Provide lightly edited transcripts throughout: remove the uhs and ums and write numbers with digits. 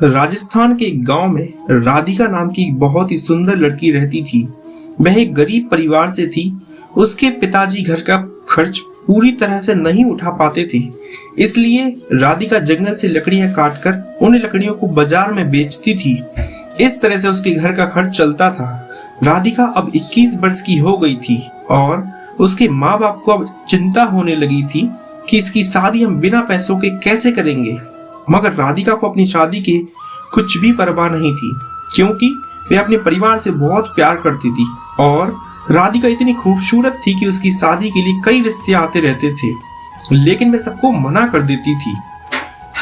राजस्थान के एक गांव में राधिका नाम की एक बहुत ही सुंदर लड़की रहती थी। वह एक गरीब परिवार से थी। उसके पिताजी घर का खर्च पूरी तरह से नहीं उठा पाते थे, इसलिए राधिका जंगल से लकड़ियां काटकर उन लकड़ियों को बाजार में बेचती थी। इस तरह से उसके घर का खर्च चलता था। राधिका अब 21 वर्ष की हो गई थी और उसके माँ बाप को अब चिंता होने लगी थी कि इसकी शादी हम बिना पैसों के कैसे करेंगे। मगर राधिका को अपनी शादी की कुछ भी परवाह नहीं थी, क्योंकि वे अपने परिवार से बहुत प्यार करती थी और राधिका इतनी खूबसूरत थी कि उसकी शादी के लिए कई रिश्ते आते रहते थे, लेकिन वे सबको मना कर देती थी।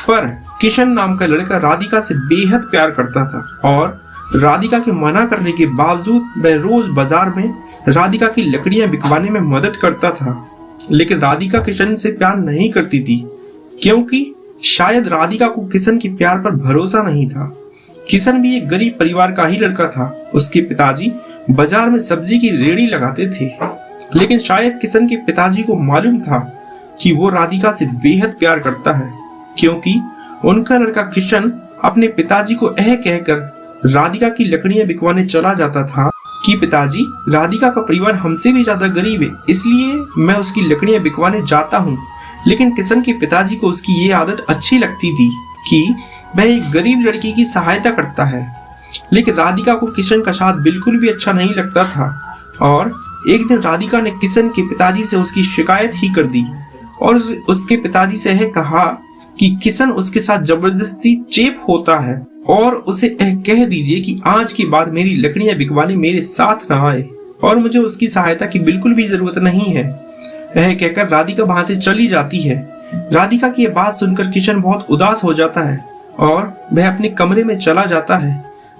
पर किशन नाम का लड़का राधिका से बेहद प्यार करता था और राधिका के मना करने के बावजूद वह रोज बाजार में राधिका की लकड़ियां बिकवाने में मदद करता था। लेकिन राधिका किशन से प्यार नहीं करती थी, क्योंकि शायद राधिका को किशन के प्यार पर भरोसा नहीं था। किशन भी एक गरीब परिवार का ही लड़का था। उसके पिताजी बाजार में सब्जी की रेहड़ी लगाते थे, लेकिन शायद किशन के पिताजी को मालूम था कि वो राधिका से बेहद प्यार करता है, क्योंकि उनका लड़का किशन अपने पिताजी को यह कहकर राधिका की लकड़ियां बिकवाने चला जाता था कि पिताजी, राधिका का परिवार हमसे भी ज्यादा गरीब है, इसलिए मैं उसकी लकड़ियां बिकवाने जाता हूँ। लेकिन किशन के पिताजी को उसकी ये आदत अच्छी लगती थी कि वह एक गरीब लड़की की सहायता करता है। लेकिन राधिका को किशन का साथ बिल्कुल भी अच्छा नहीं लगता था और एक दिन राधिका ने किशन के पिताजी से उसकी शिकायत ही कर दी और उसके पिताजी से यह कहा कि किशन उसके साथ जबरदस्ती चेप होता है और उसे यह कह दीजिए कि आज के बाद मेरी लकड़ियां बिकवाने मेरे साथ न आए और मुझे उसकी सहायता की बिल्कुल भी जरूरत नहीं है। यह कहकर राधिका वहां से चली जाती है। राधिका की यह बात सुनकर किशन बहुत उदास हो जाता है और वह अपने कमरे में चला जाता है।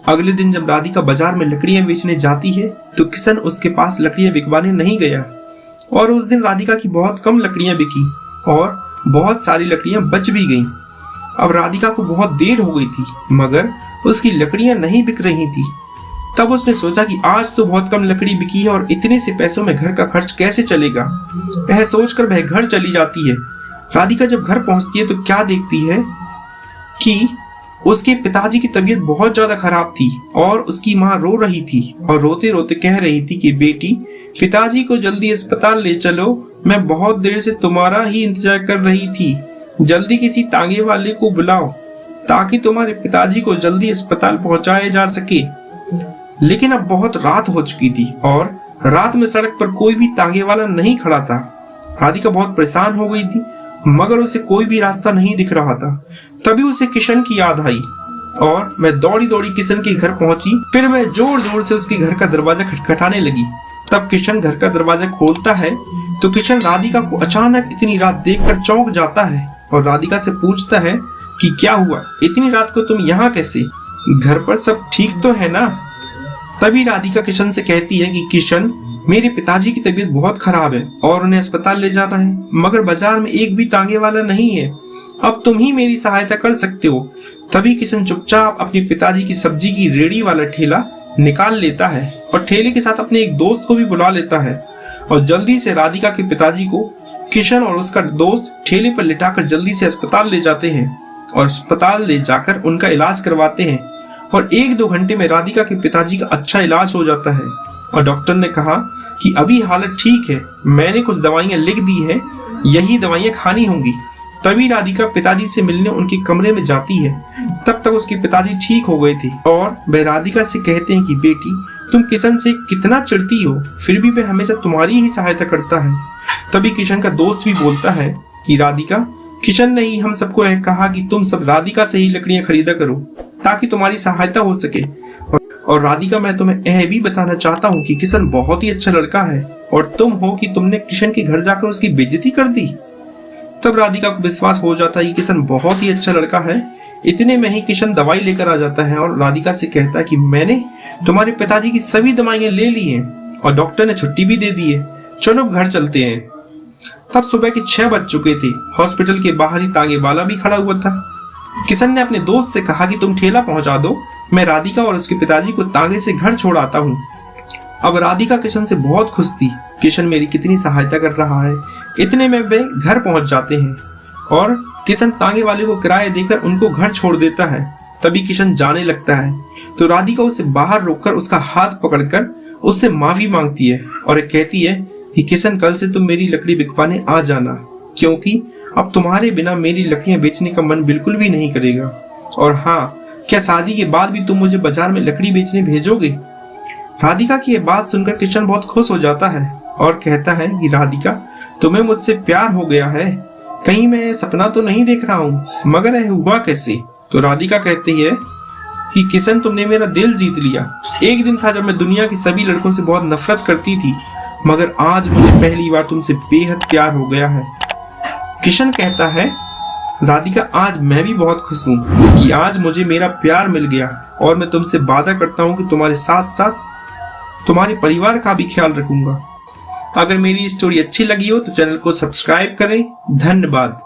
अगले दिन जब राधिका बाजार में लकड़ियां बेचने जाती है तो किशन उसके पास लकड़ियां बिकवाने नहीं गया और उस दिन राधिका की बहुत कम लकड़ियां बिकी और बहुत सारी लकड़ियां बच भी गईं। अब राधिका को बहुत देर हो गई थी, मगर उसकी लकड़ियां नहीं बिक रही थी। तब उसने सोचा कि आज तो बहुत कम लकड़ी बिकी है और इतने से पैसों में घर का खर्च कैसे चलेगा। वह सोचकर वह घर चली जाती है। राधिका जब घर पहुंचती है तो क्या देखती है कि उसके पिताजी की तबीयत बहुत ज्यादा खराब थी और उसकी माँ रो रही थी और रोते रोते कह रही थी कि बेटी, पिताजी को जल्दी अस्पताल ले चलो, मैं बहुत देर से तुम्हारा ही इंतजार कर रही थी। जल्दी किसी तांगे वाले को बुलाओ ताकि तुम्हारे पिताजी को जल्दी अस्पताल पहुंचाया जा सके। लेकिन अब बहुत रात हो चुकी थी और रात में सड़क पर कोई भी तांगे वाला नहीं खड़ा था। राधिका बहुत परेशान हो गई थी, मगर उसे कोई भी रास्ता नहीं दिख रहा था। तभी उसे किशन की याद आई और वह दौड़ी दौड़ी किशन के घर पहुंची। फिर वह जोर जोर से उसके घर का दरवाजा खटखटाने लगी। तब किशन घर का दरवाजा खोलता है तो किशन राधिका को अचानक इतनी रात देखकर चौंक जाता है और राधिका से पूछता है कि क्या हुआ, इतनी रात को तुम यहाँ कैसे, घर पर सब ठीक तो है ना। तभी राधिका किशन से कहती है कि किशन, मेरे पिताजी की तबीयत बहुत खराब है और उन्हें अस्पताल ले जाना है, मगर बाजार में एक भी तांगे वाला नहीं है। अब तुम ही मेरी सहायता कर सकते हो। तभी किशन चुपचाप अपने पिताजी की सब्जी की रेहड़ी वाला ठेला निकाल लेता है और ठेले के साथ अपने एक दोस्त को भी बुला लेता है और जल्दी से राधिका के पिताजी को किशन और उसका दोस्त ठेले पर लिटाकर जल्दी से अस्पताल ले जाते हैं और अस्पताल ले जाकर उनका इलाज करवाते हैं और 1-2 घंटे में राधिका के पिताजी का अच्छा इलाज हो जाता है और डॉक्टर ने कहा कि अभी हालत ठीक है, मैंने कुछ दवाइयां लिख दी हैं, यही दवाइयां खानी होंगी। तभी राधिका पिताजी से मिलने उनके कमरे में जाती है। तब तक उसके पिताजी ठीक हो गए थे और वह राधिका से कहते हैं कि बेटी, तुम किशन से कितना चिढ़ती हो, फिर भी वह हमेशा तुम्हारी ही सहायता करता है। तभी किशन का दोस्त भी बोलता है कि राधिका, किशन ने ही हम सबको यह कहा कि तुम सब राधिका से ही लकड़ियां खरीदा करो ताकि तुम्हारी सहायता हो सके। और राधिका, मैं तुम्हें यह भी बताना चाहता हूँ कि किशन बहुत ही अच्छा लड़का है और तुम हो कि तुमने किशन के घर जाकर उसकी बेइज्जती कर दी। तब राधिका को विश्वास हो जाता है कि किशन बहुत ही अच्छा लड़का है। इतने में ही किशन दवाई लेकर आ जाता है और राधिका से कहता है कि मैंने तुम्हारे पिताजी की सभी दवाइयां ले ली हैं और डॉक्टर ने छुट्टी भी दे दी है, चलो घर चलते हैं। तब सुबह के 6 बज चुके थे। हॉस्पिटल के बाहर ही तांगे वाला भी खड़ा हुआ था। किशन ने अपने दोस्त से कहा कि तुम ठेला पहुंचा दो, मैं राधिका और उसके पिताजी को तांगे से घर छोड़ आता हूँ। अब राधिका किशन से बहुत खुश थी। किशन मेरी कितनी सहायता कर रहा है। इतने में वे घर पहुंच जाते हैं और किशन तांगे वाले को किराया देकर उनको घर छोड़ देता है तभी किशन जाने लगता है तो राधिका उसे बाहर रोककर उसका हाथ पकड़कर उससे माफी मांगती है और कहती है कि किशन, कल से तुम मेरी लकड़ी बिकवाने आ जाना, क्योंकि अब तुम्हारे बिना मेरी लकड़ियां बेचने का मन बिल्कुल भी नहीं करेगा। और हाँ, क्या शादी के बाद भी तुम मुझे बाजार में लकड़ी बेचने भेजोगे? राधिका की यह बात सुनकर किशन बहुत खुश हो जाता है और कहता है कि राधिका, तुम्हें मुझसे प्यार हो गया है, कहीं मैं सपना तो नहीं देख रहा हूँ, मगर यह हुआ कैसे? तो राधिका कहती है कि किशन, तुमने मेरा दिल जीत लिया। एक दिन था जब मैं दुनिया के सभी लड़कों से बहुत नफरत करती थी, मगर आज मुझे पहली बार तुमसे बेहद प्यार हो गया है। किशन कहता है, राधिका, आज मैं भी बहुत खुश हूँ कि आज मुझे मेरा प्यार मिल गया और मैं तुमसे वादा करता हूँ कि तुम्हारे साथ साथ तुम्हारे परिवार का भी ख्याल रखूंगा। अगर मेरी स्टोरी अच्छी लगी हो तो चैनल को सब्सक्राइब करें। धन्यवाद।